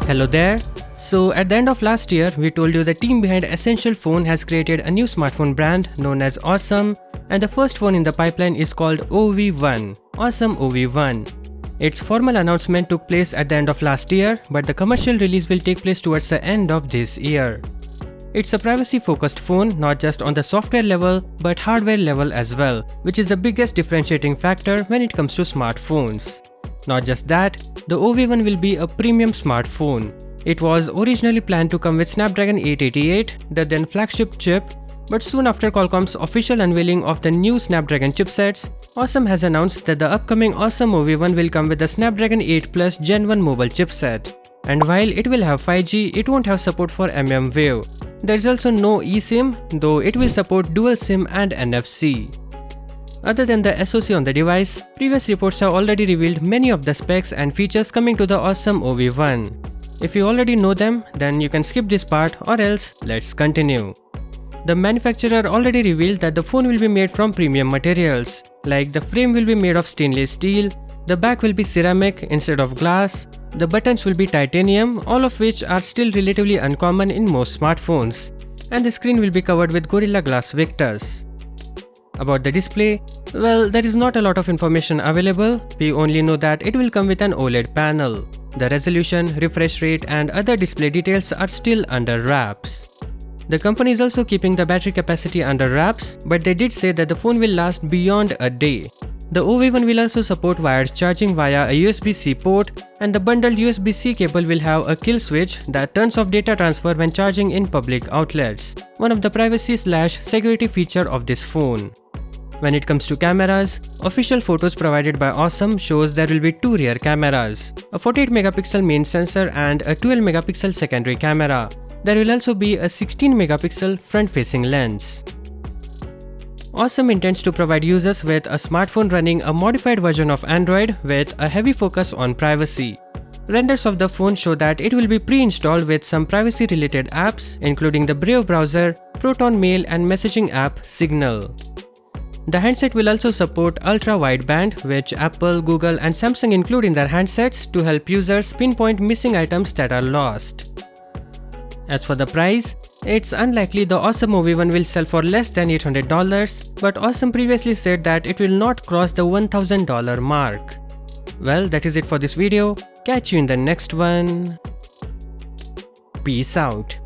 Hello there. So at the end of last year, we told you the team behind Essential Phone has created a new smartphone brand known as Osom, and the first phone in the pipeline is called Ov1, Osom Ov1. Its formal announcement took place at the end of last year, but the commercial release will take place towards the end of this year. It's a privacy-focused phone not just on the software level but hardware level as well, which is the biggest differentiating factor when it comes to smartphones. Not just that, the Ov1 will be a premium smartphone. It was originally planned to come with Snapdragon 888, the then flagship chip, but soon after Qualcomm's official unveiling of the new Snapdragon chipsets, Osom has announced that the upcoming Osom Ov1 will come with the Snapdragon 8 Plus Gen 1 mobile chipset. And while it will have 5G, it won't have support for mmWave. There is also no eSIM, though it will support dual SIM and NFC. Other than the SoC on the device, previous reports have already revealed many of the specs and features coming to the Osom Ov1. If you already know them, then you can skip this part, or else let's continue. The manufacturer already revealed that the phone will be made from premium materials, like the frame will be made of stainless steel, the back will be ceramic instead of glass, the buttons will be titanium, all of which are still relatively uncommon in most smartphones, and the screen will be covered with Gorilla Glass Victus. About the display, well, there is not a lot of information available. We only know that it will come with an OLED panel. The resolution, refresh rate and other display details are still under wraps. The company is also keeping the battery capacity under wraps, but they did say that the phone will last beyond a day. The Ov1 will also support wired charging via a USB-C port, and the bundled USB-C cable will have a kill switch that turns off data transfer when charging in public outlets, one of the privacy/security feature of this phone. When it comes to cameras, official photos provided by Osom shows there will be two rear cameras, a 48 megapixel main sensor and a 12 megapixel secondary camera. There will also be a 16 megapixel front-facing lens. Osom intends to provide users with a smartphone running a modified version of Android with a heavy focus on privacy. Renders of the phone show that it will be pre-installed with some privacy-related apps, including the Brave browser, Proton Mail and messaging app Signal. The handset will also support ultra-wideband, which Apple, Google and Samsung include in their handsets to help users pinpoint missing items that are lost. As for the price, it's unlikely the Osom Ov1 will sell for less than $800, but Osom previously said that it will not cross the $1,000 mark. Well, that is it for this video. Catch you in the next one. Peace out.